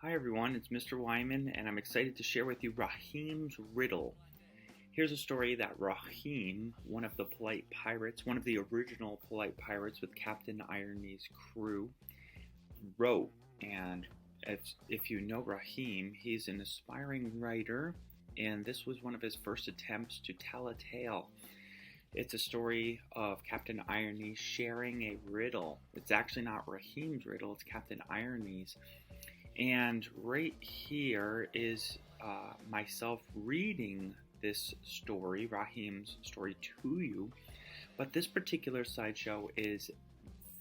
Hi everyone, it's Mr. Wyman, and I'm excited to share with you Rahim's Riddle. Here's a story that Rahim, one of the polite pirates, one of the original polite pirates with Captain Irony's crew, wrote. And if you know Rahim, he's an aspiring writer, and this was one of his first attempts to tell a tale. It's a story of Captain Irony sharing a riddle. It's actually not Rahim's riddle, it's Captain Irony's. And right here is myself reading this story, Rahim's story, to you. But this particular slideshow is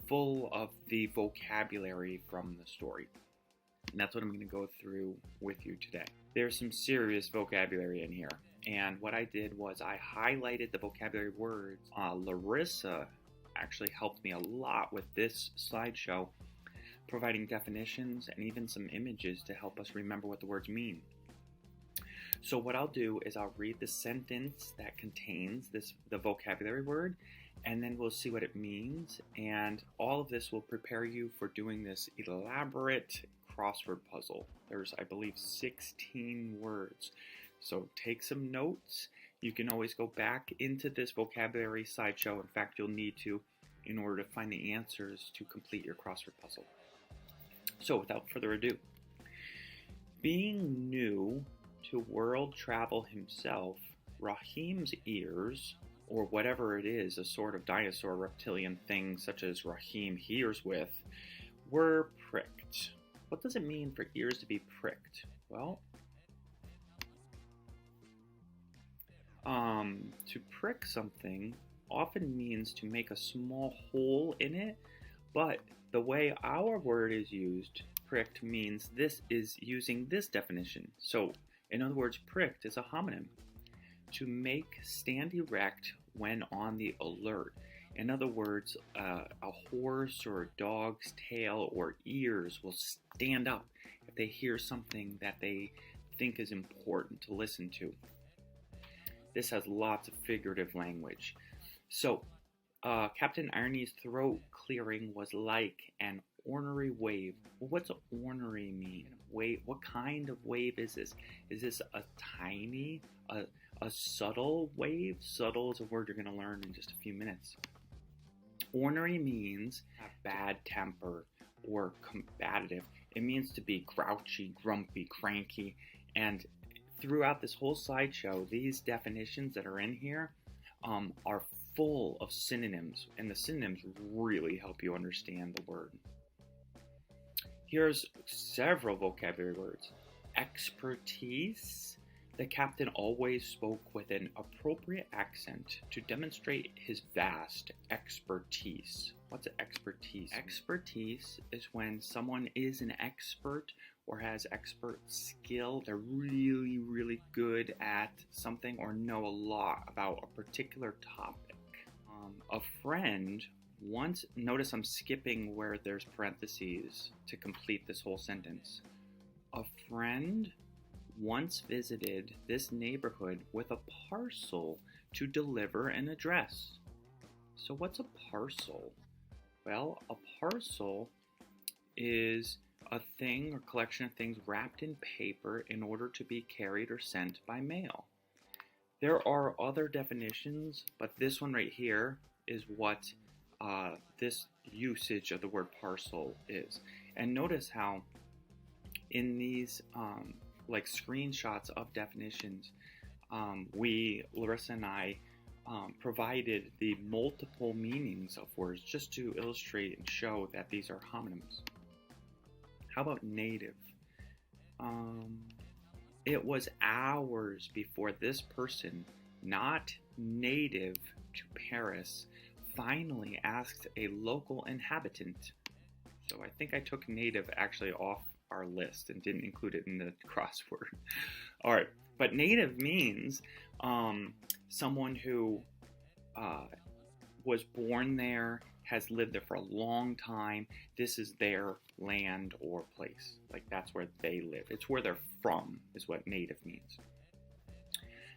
full of the vocabulary from the story. And that's what I'm going to go through with you today. There's some serious vocabulary in here. And what I did was I highlighted the vocabulary words. Larissa actually helped me a lot with this slideshow, providing definitions and even some images to help us remember what the words mean. So what I'll do is I'll read the sentence that contains the vocabulary word, and then we'll see what it means, and all of this will prepare you for doing this elaborate crossword puzzle. There's, I believe, 16 words. So take some notes. You can always go back into this vocabulary slideshow. In fact, you'll need to in order to find the answers to complete your crossword puzzle. So without further ado, being new to world travel himself, Rahim's ears, or whatever it is, a sort of dinosaur reptilian thing such as Rahim hears with, were pricked. What does it mean for ears to be pricked? Well, to prick something often means to make a small hole in it, but the way our word is used, pricked, means this is using this definition. So, in other words, pricked is a homonym. To make stand erect when on the alert. In other words, a horse or a dog's tail or ears will stand up if they hear something that they think is important to listen to. This has lots of figurative language. So, Captain Irony's throat clearing was like an ornery wave. Well, what's ornery mean? Wave? What kind of wave is this? Is this a tiny, a subtle wave? Subtle is a word you're going to learn in just a few minutes. Ornery means a bad temper or combative. It means to be grouchy, grumpy, cranky. And throughout this whole slideshow, these definitions that are in here are full of synonyms, and the synonyms really help you understand the word. Here's several vocabulary words. Expertise. The captain always spoke with an appropriate accent to demonstrate his vast expertise. What's expertise? Expertise is when someone is an expert or has expert skill. They're really, really good at something or know a lot about a particular topic. A friend once, notice I'm skipping where there's parentheses to complete this whole sentence. A friend once visited this neighborhood with a parcel to deliver an address. So what's a parcel? Well, a parcel is a thing or collection of things wrapped in paper in order to be carried or sent by mail. There are other definitions, but this one right here is what this usage of the word parcel is. And notice how in these like screenshots of definitions, Larissa and I, provided the multiple meanings of words just to illustrate and show that these are homonyms. How about native? It was hours before this person, not native to Paris, finally asked a local inhabitant. So I think I took native actually off our list and didn't include it in the crossword. All right, but native means someone who was born there, has lived there for a long time. This is their land or place. Like that's where they live. It's where they're from is what native means.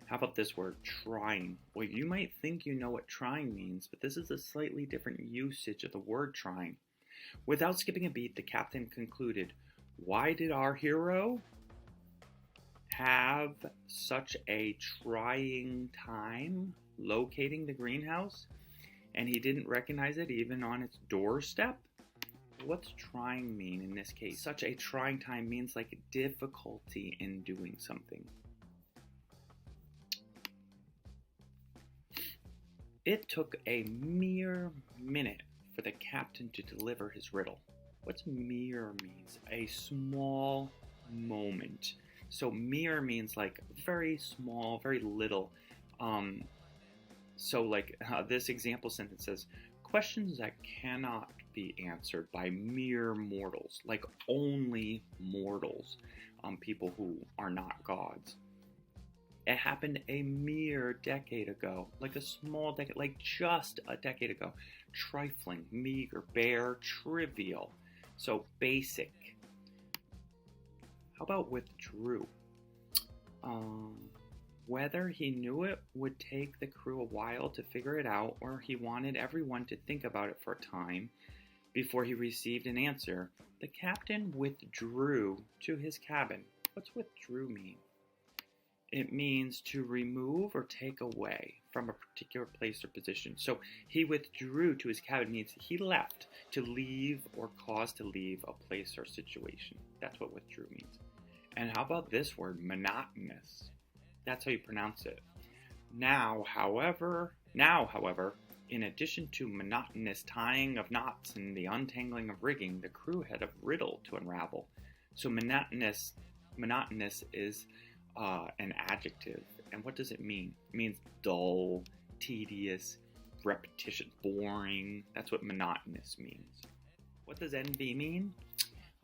How about this word, trying? Well, you might think you know what trying means, but this is a slightly different usage of the word trying. Without skipping a beat, the captain concluded, Why did our hero have such a trying time locating the greenhouse, and he didn't recognize it even on its doorstep? What's trying mean in this case? Such a trying time means like difficulty in doing something. It took a mere minute for the captain to deliver his riddle. What's mere means? A small moment. So mere means like very small, very little. So like this example sentence says, questions that cannot be answered by mere mortals, like only mortals, people who are not gods. It happened a mere decade ago, like a small decade, like just a decade ago. Trifling, meager, bare, trivial. So basic. How about withdrew? Whether he knew it would take the crew a while to figure it out, or he wanted everyone to think about it for a time before he received an answer, the captain withdrew to his cabin. What's withdrew mean? It means to remove or take away from a particular place or position. So he withdrew to his cabin means he left, to leave or cause to leave a place or situation. That's what withdrew means. And how about this word, monotonous? That's how you pronounce it. Now, however, in addition to monotonous tying of knots and the untangling of rigging, the crew had a riddle to unravel. So monotonous is an adjective. And what does it mean? It means dull, tedious, repetition, boring. That's what monotonous means. What does envy mean?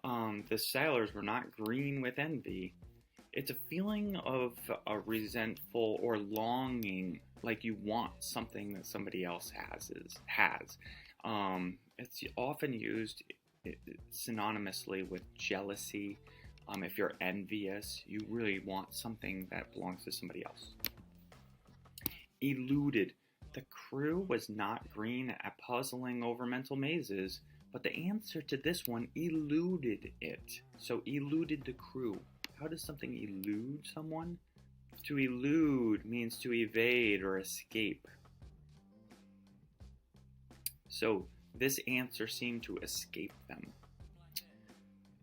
The sailors were not green with envy. It's a feeling of a resentful or longing, like you want something that somebody else has. It's often used synonymously with jealousy. If you're envious, you really want something that belongs to somebody else. Eluded. The crew was not green at puzzling over mental mazes, but the answer to this one eluded it. So eluded the crew. How does something elude someone? To elude means to evade or escape. So this answer seemed to escape them.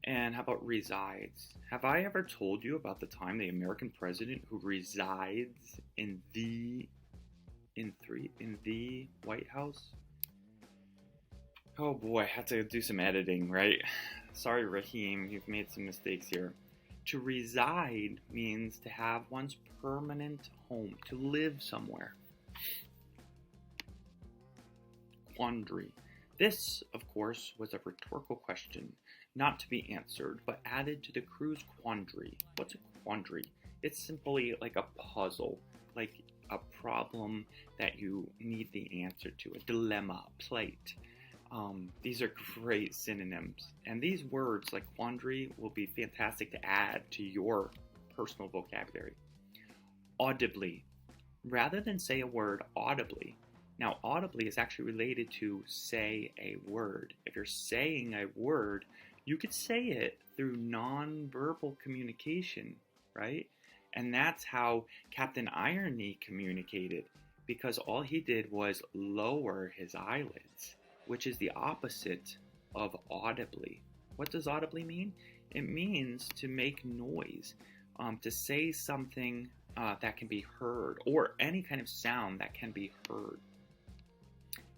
And how about resides? Have I ever told you about the time the American president who resides in the White House? Oh boy, I have to do some editing, right? Sorry, Rahim, you've made some mistakes here. To reside means to have one's permanent home, to live somewhere. Quandary. This, of course, was a rhetorical question, not to be answered, but added to the crew's quandary. What's a quandary? It's simply like a puzzle, like a problem that you need the answer to, a dilemma, a plight. These are great synonyms, and these words like quandary will be fantastic to add to your personal vocabulary. Audibly. Rather than say a word audibly, now audibly is actually related to say a word. If you're saying a word, you could say it through non-verbal communication, right? And that's how Captain Irony communicated, because all he did was lower his eyelids, which is the opposite of audibly. What does audibly mean? It means to make noise, to say something that can be heard, or any kind of sound that can be heard.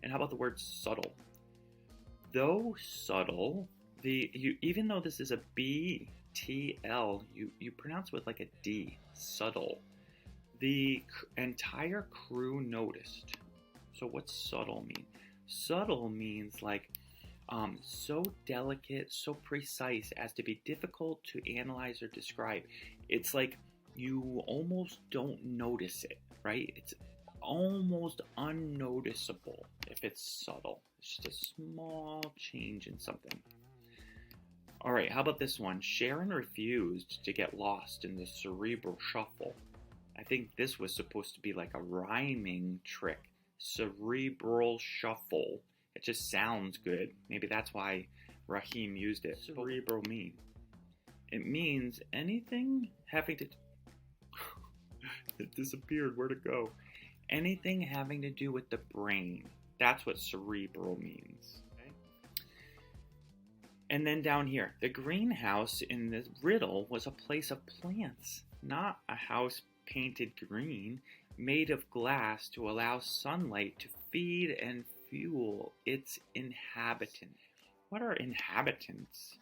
And how about the word subtle? Though subtle, even though this is a BTL, you pronounce it with like a D, subtle. The entire crew noticed. So what's subtle mean? Subtle means like so delicate, so precise as to be difficult to analyze or describe. It's like you almost don't notice it, right? It's almost unnoticeable if it's subtle. It's just a small change in something. All right, how about this one? Sharon refused to get lost in the cerebral shuffle. I think this was supposed to be like a rhyming trick. Cerebral shuffle. It just sounds good. Maybe that's why Rahim used it. Cerebral mean. It means anything having to... It disappeared. Where'd it go? Anything having to do with the brain. That's what cerebral means. Okay? And then down here, the greenhouse in the riddle was a place of plants, not a house painted green, made of glass to allow sunlight to feed and fuel its inhabitants. What are inhabitants?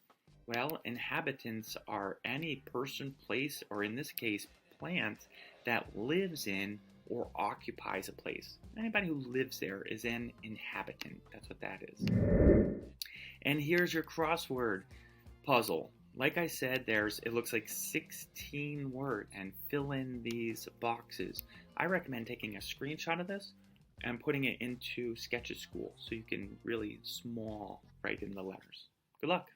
Well, inhabitants are any person, place, or in this case, plant that lives in or occupies a place. Anybody who lives there is an inhabitant. That's what that is. And here's your crossword puzzle. Like I said, it looks like 16 words, and fill in these boxes. I recommend taking a screenshot of this and putting it into Sketches School so you can really small write in the letters. Good luck.